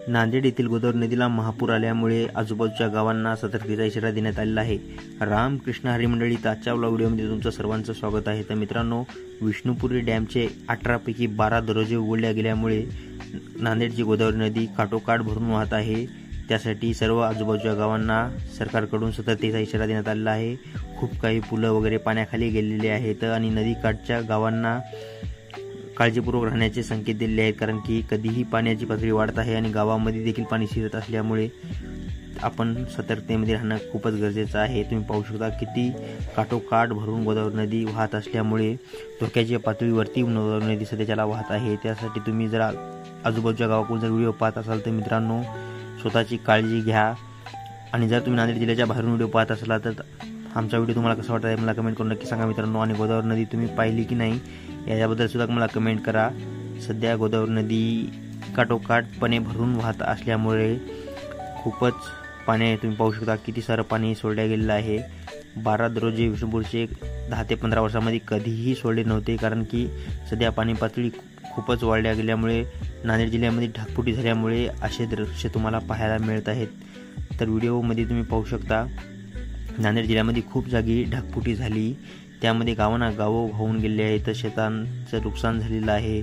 नांदेड येथील गोदावरी नदीला महापूर आल्यामुळे आजूबाजूच्या गावांना सतर्कतेचा इशारा देण्यात आलेला आहे। रामकृष्ण हरी मंडळी, आजच्या व्हिडिओमध्ये तुमचं सर्वांचं स्वागत आहे। तर मित्रांनो, विष्णुपुरी डॅमचे 18 पैकी 12 दरवाजे उघडले गेल्यामुळे नांदेडची गोदावरी नदी काठोकाठ भरून वाहत आहे। त्यासाठी सर्व आजूबाजूच्या गावांना सरकारकडून सतर्कतेचा इशारा देण्यात आलेला आहे। खूप काही पुलं वगैरे पाण्याखाली गेलेले आहेत आणि नदीकाठच्या गावांना काळजीपूर्वक राहण्याचे संकेत दिलेले आहेत, कारण की कधीही पाण्याची पातळी वाढत आहे आणि गावामध्ये देखील पाणी शिरत असल्यामुळे आपण सतर्कतेमध्ये राहणं खूपच गरजेचं आहे। तुम्ही पाहू शकता किती काठोकाठ भरून गोदावरी नदी वाहत असल्यामुळे धोक्याच्या पातळीवरती गोदावरी नदी सध्याला वाहत आहे। त्यासाठी तुम्ही जर आजूबाजूच्या गावाकडून जर व्हिडिओ पाहत असाल तर मित्रांनो, स्वतःची काळजी घ्या। आणि जर तुम्ही नांदेड जिल्ह्याच्या बाहेरून व्हिडिओ पाहत असाल तर आमचा व्हिडिओ तुम्हाला कसा वाटत आहे मला कमेंट करून नक्की सांगा मित्रांनो। आणि गोदावरी नदी तुम्ही पाहिली की नाही याबद्दल सुद्धा मला कमेंट करा। सध्या गोदावरी नदी काठोकाठपणे भरून वाहत असल्यामुळे खूपच पाणी तुम्ही पाहू शकता किती सारं पाणी सोडलं गेलेलं आहे। 12 दरवाजे विष्णुपूरचे 10 ते 15 वर्षांमध्ये कधीही सोडले नव्हते, कारण की सध्या पाणी पातळी खूपच वाढल्या गेल्यामुळे नांदेड जिल्ह्यामध्ये ढगफुटी झाल्यामुळे असे दृश्य तुम्हाला पाहायला मिळत आहेत। तर व्हिडिओमध्ये तुम्ही पाहू शकता नांदेड जिल्ह्यामध्ये खूप जागी ढगफुटी झाली, त्यामध्ये गावांना गावं वाहून गेले आहेत, शेतांचं नुकसान झालेलं आहे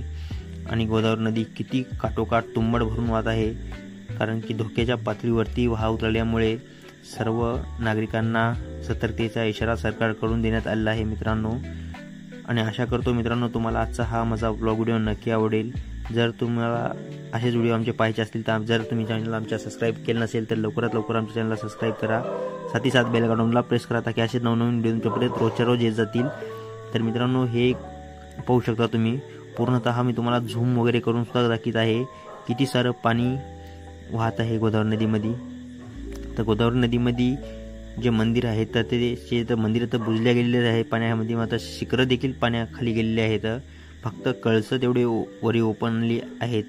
आणि गोदावरी नदी किती काठोकाठ तुंबड भरून वाहत आहे, कारण की धोक्याच्या पातळीवरती वाहत उतरल्यामुळे सर्व नागरिकांना सतर्कतेचा इशारा सरकारकडून देण्यात आलेला आहे मित्रांनो। आणि आशा करतो मित्रांनो तुम्हाला आजचा हा माझा ब्लॉग व्हिडिओ नक्की आवडेल। जर तुम्हाला असेच व्हिडिओ आमचे पाहायचे असतील तर जर तुम्ही चॅनलला आमच्या सबस्क्राईब केलं नसेल तर लवकरात लवकर आमच्या चॅनलला सबस्क्राईब करा, साथ ही साथ बेल आयकॉनला प्रेस करा ताकि असे नवनवीन व्हिडिओ तुमच्यापर्यंत रोजच्या रोज येत जातील। तर मित्रांनो, हे पाहू शकता तुम्ही पूर्णतः मी तुम्हाला झूम वगैरे करून सुद्धा दाखवत आहे किती सारं पाणी वाहत आहे गोदावरी नदीमध्ये। तर गोदावरी नदीमध्ये जे मंदिर आहेत तर ते मंदिरं तर बुजल्या गेलेले आहे पाण्यामध्ये, मात्र शिखरं देखील पाण्याखाली गेलेले आहेत, फक्त कळसं तेवढे वरी ओपनली आहेत।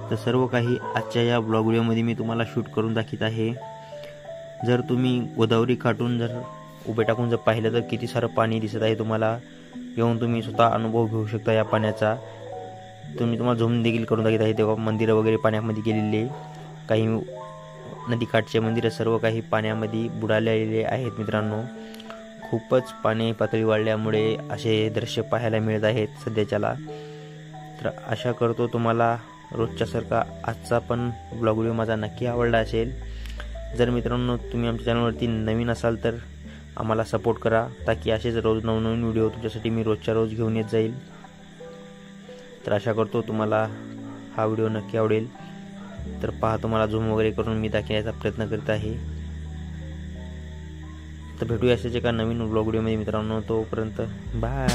तर सर्व काही आजच्या या ब्लॉग व्हिडिओमध्ये मी तुम्हाला शूट करून दाखवत आहे। जर तुम्ही गोदावरी काठून जर उभे टाकून जर पाहिलं तर किती सारं पाणी दिसत आहे तुम्हाला, येऊन तुम्ही स्वतः अनुभव घेऊ शकता या पाण्याचा। तुम्हाला झूम देखील करून दाखवत आहे तेव्हा मंदिरं वगैरे पाण्यामध्ये गेलेले, काही नदीकाठचे मंदिरं सर्व काही पाण्यामध्ये बुडालेले आहेत मित्रांनो। खूपच पाणी पातळी वाढल्यामुळे असे दृश्य पाहायला मिळत आहेत सध्याच्याला। तर आशा करतो तुम्हाला रोजच्यासारखा आजचा पण ब्लॉग व्हिडिओ माझा नक्की आवडला असेल। जर मित्रांनो तुम्ही आमच्या चॅनलवरती नवीन असाल तर आम्हाला सपोर्ट करा, ताकी असेच रोज नवनवीन व्हिडिओ तुमच्यासाठी मी रोजच्या रोज घेऊन येत जाईल। तर आशा करतो तुम्हाला हा व्हिडिओ नक्की आवडेल। तर पहा, तुम्हाला झूम वगैरे करून मी दाखवण्याचा प्रयत्न करत आहे। तर भेटूया अशाच एका नवीन ब्लॉग व्हिडिओमध्ये मित्रांनो, तोपर्यंत बाय।